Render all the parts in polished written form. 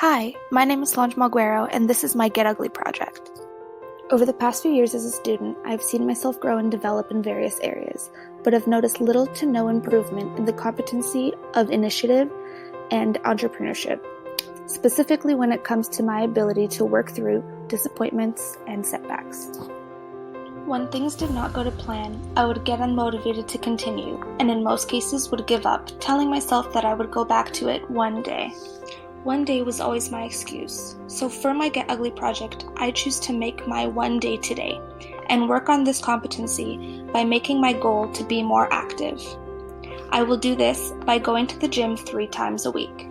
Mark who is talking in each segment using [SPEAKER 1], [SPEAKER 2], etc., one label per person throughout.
[SPEAKER 1] Hi, my name is Solange Malguero, and this is my Get Ugly project. Over the past few years as a student, I have seen myself grow and develop in various areas, but have noticed little to no improvement in the competency of initiative and entrepreneurship, specifically when it comes to my ability to work through disappointments and setbacks. When things did not go to plan, I would get unmotivated to continue, and in most cases would give up, telling myself that I would go back to it one day. One day was always my excuse, so for my Get Ugly project, I choose to make my one day today, and work on this competency by making my goal to be more active. I will do this by going to the gym 3 times a week.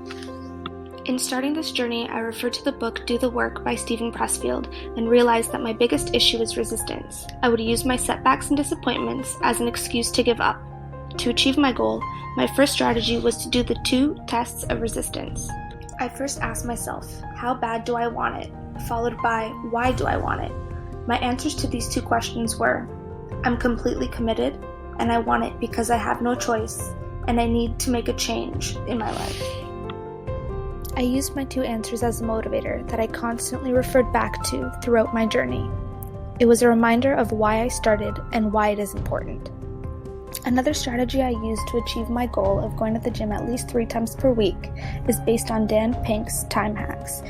[SPEAKER 1] In starting this journey, I refer to the book Do the Work by Steven Pressfield and realized that my biggest issue is resistance. I would use my setbacks and disappointments as an excuse to give up. To achieve my goal, my first strategy was to do the 2 tests of resistance. I first asked myself, how bad do I want it? Followed by, why do I want it? My answers to these 2 questions were, I'm completely committed, and I want it because I have no choice, and I need to make a change in my life. I used my 2 answers as a motivator that I constantly referred back to throughout my journey. It was a reminder of why I started and why it is important. Another strategy I used to achieve my goal of going to the gym at least 3 times per week is based on Dan Pink's time hacks.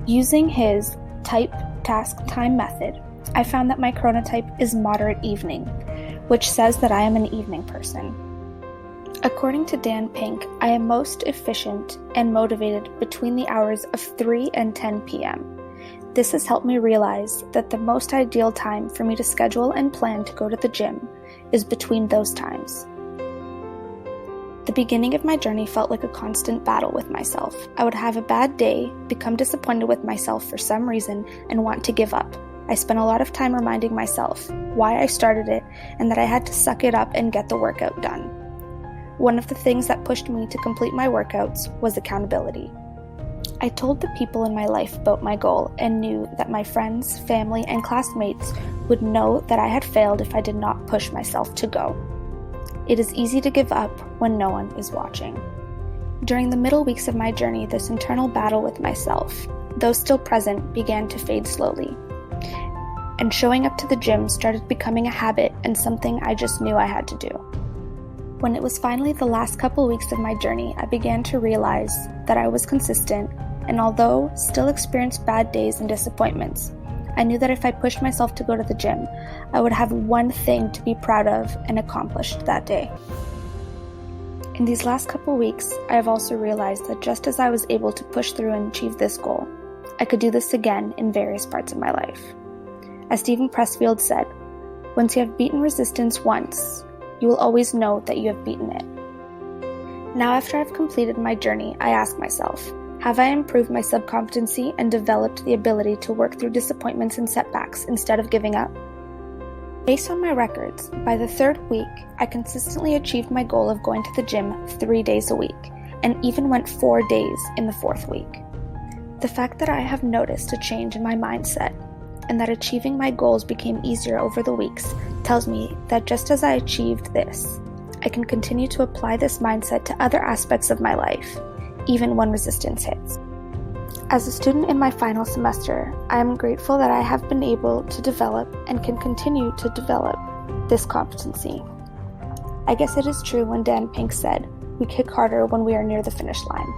[SPEAKER 1] Using his type, task, time method, I found that my chronotype is moderate evening, which says that I am an evening person. According to Dan Pink, I am most efficient and motivated between the hours of 3 and 10 p.m. This has helped me realize that the most ideal time for me to schedule and plan to go to the gym is between those times. The beginning of my journey felt like a constant battle with myself. I would have a bad day, become disappointed with myself for some reason, and want to give up. I spent a lot of time reminding myself why I started it and that I had to suck it up and get the workout done. One of the things that pushed me to complete my workouts was accountability. I told the people in my life about my goal and knew that my friends, family, and classmates would know that I had failed if I did not push myself to go. It is easy to give up when no one is watching. During the middle weeks of my journey, this internal battle with myself, though still present, began to fade slowly. And showing up to the gym started becoming a habit and something I just knew I had to do. When it was finally the last couple weeks of my journey, I began to realize that I was consistent, and although still experienced bad days and disappointments, I knew that if I pushed myself to go to the gym, I would have one thing to be proud of and accomplished that day. In these last couple weeks, I have also realized that just as I was able to push through and achieve this goal, I could do this again in various parts of my life. As Steven Pressfield said, once you have beaten resistance once, you will always know that you have beaten it. Now, after I've completed my journey, I ask myself, have I improved my subcompetency and developed the ability to work through disappointments and setbacks instead of giving up? Based on my records, by the 3rd week, I consistently achieved my goal of going to the gym 3 days a week, and even went 4 days in the 4th week. The fact that I have noticed a change in my mindset, and that achieving my goals became easier over the weeks, tells me that just as I achieved this, I can continue to apply this mindset to other aspects of my life, even when resistance hits. As a student in my final semester, I am grateful that I have been able to develop and can continue to develop this competency. I guess it is true when Dan Pink said, "We kick harder when we are near the finish line."